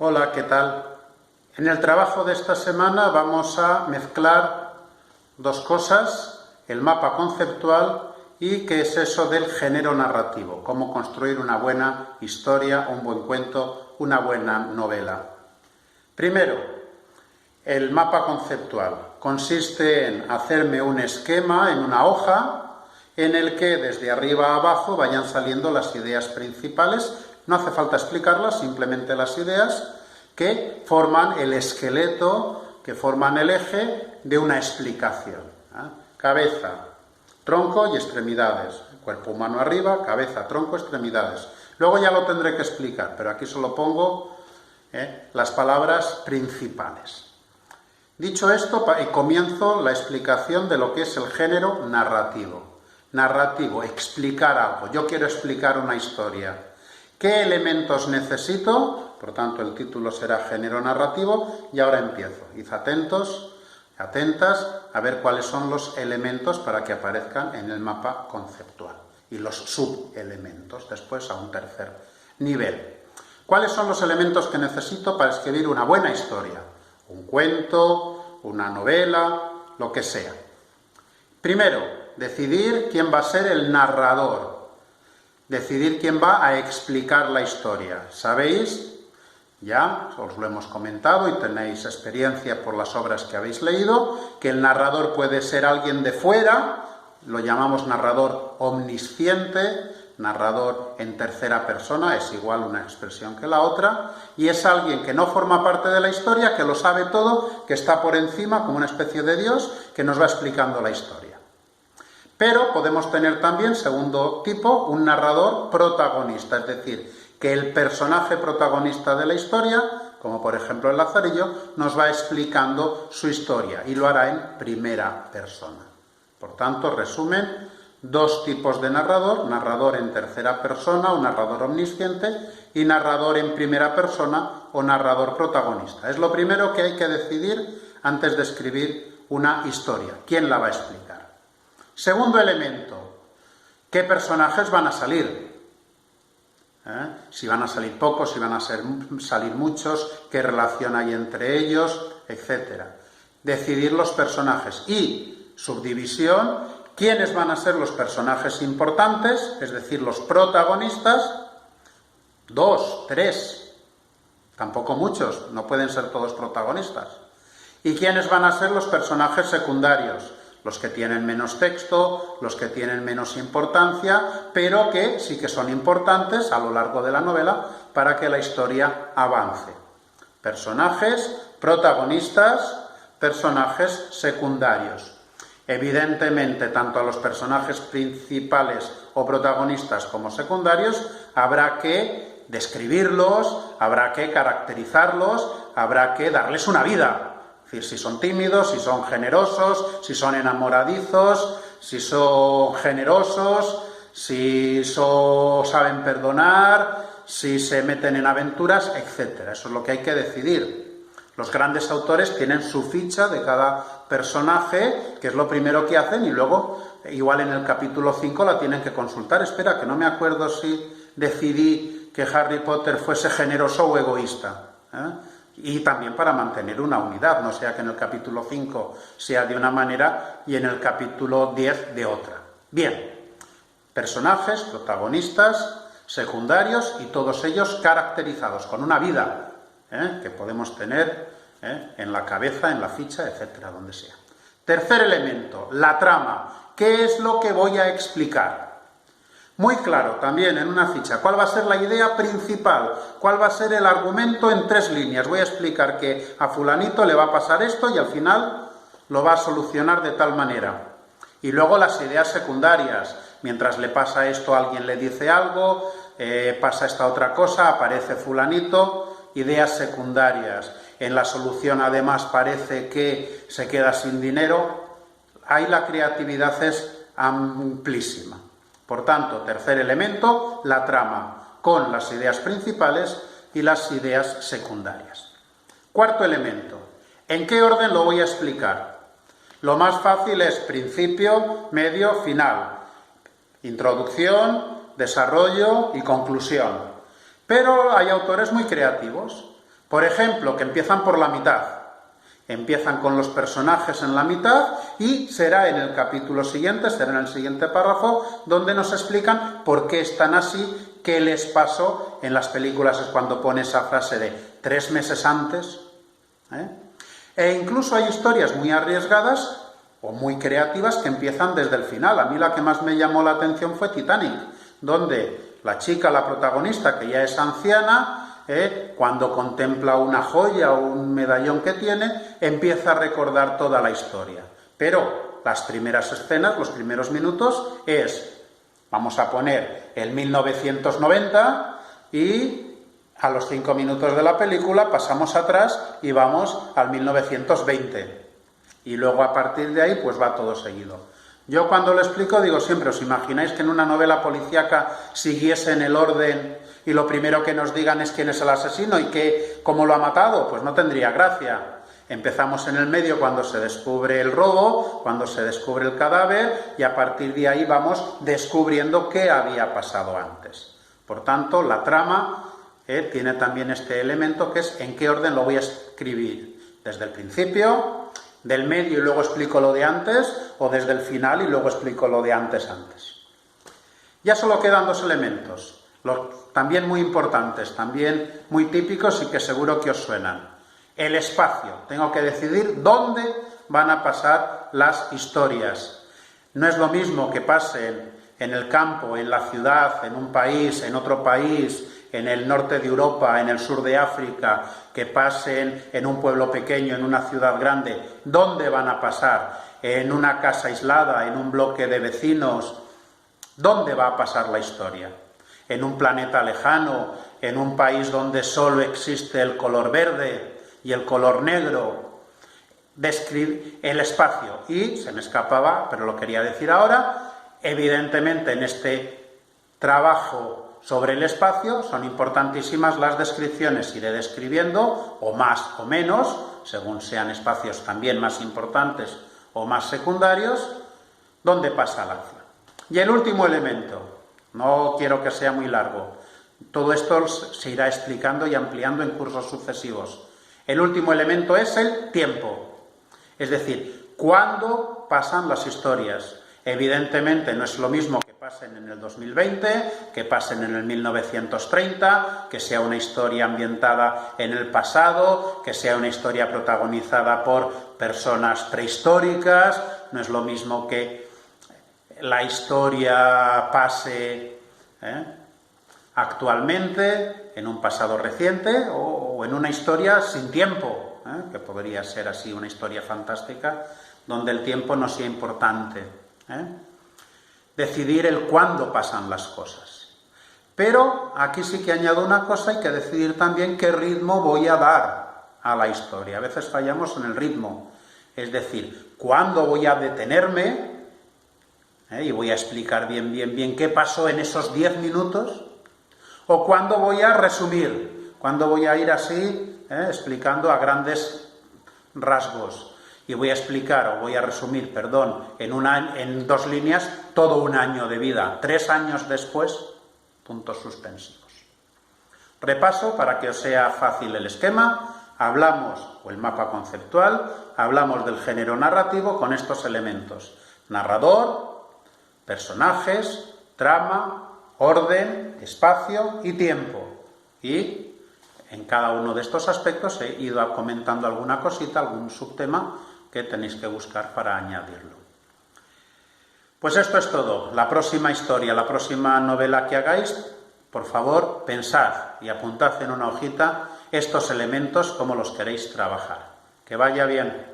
Hola, ¿qué tal? En el trabajo de esta semana vamos a mezclar dos cosas, el mapa conceptual y qué es eso del género narrativo, cómo construir una buena historia, un buen cuento, una buena novela. Primero, el mapa conceptual consiste en hacerme un esquema en una hoja en el que desde arriba a abajo vayan saliendo las ideas principales. No hace falta explicarlas, simplemente las ideas que forman el esqueleto, que forman el eje de una explicación. Cabeza, tronco y extremidades. Cuerpo humano arriba, cabeza, tronco, extremidades. Luego ya lo tendré que explicar, pero aquí solo pongo las palabras principales. Dicho esto, comienzo la explicación de lo que es el género narrativo. Narrativo, explicar algo. Yo quiero explicar una historia. ¿Qué elementos necesito? Por tanto, el título será género narrativo y ahora empiezo. Id atentos, atentas a ver cuáles son los elementos para que aparezcan en el mapa conceptual y los subelementos, después a un tercer nivel. ¿Cuáles son los elementos que necesito para escribir una buena historia? Un cuento, una novela, lo que sea. Primero, decidir quién va a ser el narrador. Decidir quién va a explicar la historia. ¿Sabéis? Ya os lo hemos comentado y tenéis experiencia por las obras que habéis leído, que el narrador puede ser alguien de fuera, lo llamamos narrador omnisciente, narrador en tercera persona, es igual una expresión que la otra, y es alguien que no forma parte de la historia, que lo sabe todo, que está por encima como una especie de Dios, que nos va explicando la historia. Pero podemos tener también, segundo tipo, un narrador protagonista, es decir, que el personaje protagonista de la historia, como por ejemplo el Lazarillo, nos va explicando su historia y lo hará en primera persona. Por tanto, resumen, dos tipos de narrador, narrador en tercera persona o narrador omnisciente y narrador en primera persona o narrador protagonista. Es lo primero que hay que decidir antes de escribir una historia. ¿Quién la va a explicar? Segundo elemento, ¿qué personajes van a salir? Si van a salir pocos, si van a salir muchos, qué relación hay entre ellos, etc. Decidir los personajes y subdivisión, quiénes van a ser los personajes importantes, es decir, los protagonistas, 2, 3, tampoco muchos, no pueden ser todos protagonistas, y quiénes van a ser los personajes secundarios, los que tienen menos texto, los que tienen menos importancia, pero que sí que son importantes a lo largo de la novela para que la historia avance. Personajes protagonistas, personajes secundarios. Evidentemente, tanto a los personajes principales o protagonistas como secundarios habrá que describirlos, habrá que caracterizarlos, habrá que darles una vida. Es decir, si son tímidos, si son generosos, si son enamoradizos, si son generosos, si saben perdonar, si se meten en aventuras, etc. Eso es lo que hay que decidir. Los grandes autores tienen su ficha de cada personaje, que es lo primero que hacen, y luego, igual en el capítulo 5, la tienen que consultar. Espera, que no me acuerdo si decidí que Harry Potter fuese generoso o egoísta. Y también para mantener una unidad, no sea que en el capítulo 5 sea de una manera y en el capítulo 10 de otra. Bien, personajes, protagonistas, secundarios y todos ellos caracterizados con una vida que podemos tener en la cabeza, en la ficha, etcétera, donde sea. Tercer elemento, la trama. ¿Qué es lo que voy a explicar? Muy claro, también en una ficha, ¿cuál va a ser la idea principal? ¿Cuál va a ser el argumento en 3 líneas? Voy a explicar que a fulanito le va a pasar esto y al final lo va a solucionar de tal manera. Y luego las ideas secundarias. Mientras le pasa esto, alguien le dice algo, pasa esta otra cosa, aparece fulanito, ideas secundarias. En la solución, además, parece que se queda sin dinero. Ahí la creatividad es amplísima. Por tanto, tercer elemento, la trama, con las ideas principales y las ideas secundarias. Cuarto elemento, ¿en qué orden lo voy a explicar? Lo más fácil es principio, medio, final. Introducción, desarrollo y conclusión. Pero hay autores muy creativos Por ejemplo, que empiezan por la mitad. Empiezan con los personajes en la mitad y será en el capítulo siguiente, será en el siguiente párrafo, donde nos explican por qué están así, qué les pasó. En las películas es cuando pone esa frase de 3 meses antes. E incluso hay historias muy arriesgadas o muy creativas que empiezan desde el final. A mí la que más me llamó la atención fue Titanic, donde la chica, la protagonista, que ya es anciana, cuando contempla una joya o un medallón que tiene, empieza a recordar toda la historia. Pero las primeras escenas, los primeros minutos, vamos a poner el 1990 y a los 5 minutos de la película pasamos atrás y vamos al 1920. Y luego a partir de ahí pues va todo seguido. Yo cuando lo explico digo siempre, ¿os imagináis que en una novela policíaca siguiesen el orden y lo primero que nos digan es quién es el asesino y cómo lo ha matado? Pues no tendría gracia. Empezamos en el medio cuando se descubre el robo, cuando se descubre el cadáver, y a partir de ahí vamos descubriendo qué había pasado antes. Por tanto, la trama tiene también este elemento que es en qué orden lo voy a escribir. Desde el principio, del medio y luego explico lo de antes, o desde el final y luego explico lo de antes. Ya solo quedan 2 elementos. También muy importantes, también muy típicos y que seguro que os suenan. El espacio. Tengo que decidir dónde van a pasar las historias. No es lo mismo que pasen en el campo, en la ciudad, en un país, en otro país, en el norte de Europa, en el sur de África, que pasen en un pueblo pequeño, en una ciudad grande. ¿Dónde van a pasar? ¿En una casa aislada, en un bloque de vecinos? ¿Dónde va a pasar la historia? ¿En un planeta lejano, en un país donde solo existe el color verde y el color negro? Describir el espacio. Y se me escapaba, pero lo quería decir ahora, evidentemente en este trabajo sobre el espacio son importantísimas las descripciones. Iré describiendo, o más o menos, según sean espacios también más importantes o más secundarios, dónde pasa la acción. Y el último elemento, no quiero que sea muy largo, todo esto se irá explicando y ampliando en cursos sucesivos. El último elemento es el tiempo, es decir, ¿cuándo pasan las historias? Evidentemente no es lo mismo que pasen en el 2020, que pasen en el 1930, que sea una historia ambientada en el pasado, que sea una historia protagonizada por personas prehistóricas. No es lo mismo que la historia pase actualmente, en un pasado reciente, o en una historia sin tiempo, que podría ser así una historia fantástica, donde el tiempo no sea importante. Decidir el cuándo pasan las cosas. Pero aquí sí que añado una cosa, hay que decidir también qué ritmo voy a dar a la historia. A veces fallamos en el ritmo, es decir, cuándo voy a detenerme y voy a explicar bien qué pasó en esos 10 minutos, o cuándo voy a resumir, cuándo voy a ir así explicando a grandes rasgos. Y voy a explicar, o voy a resumir, en 2 líneas, todo un año de vida. 3 años después, puntos suspensivos. Repaso para que os sea fácil el esquema. Hablamos, o el mapa conceptual, hablamos del género narrativo con estos elementos. Narrador, personajes, trama, orden, espacio y tiempo. Y en cada uno de estos aspectos he ido comentando alguna cosita, algún subtema que tenéis que buscar para añadirlo. Pues esto es todo. La próxima historia, la próxima novela que hagáis, por favor, pensad y apuntad en una hojita estos elementos, cómo los queréis trabajar. Que vaya bien.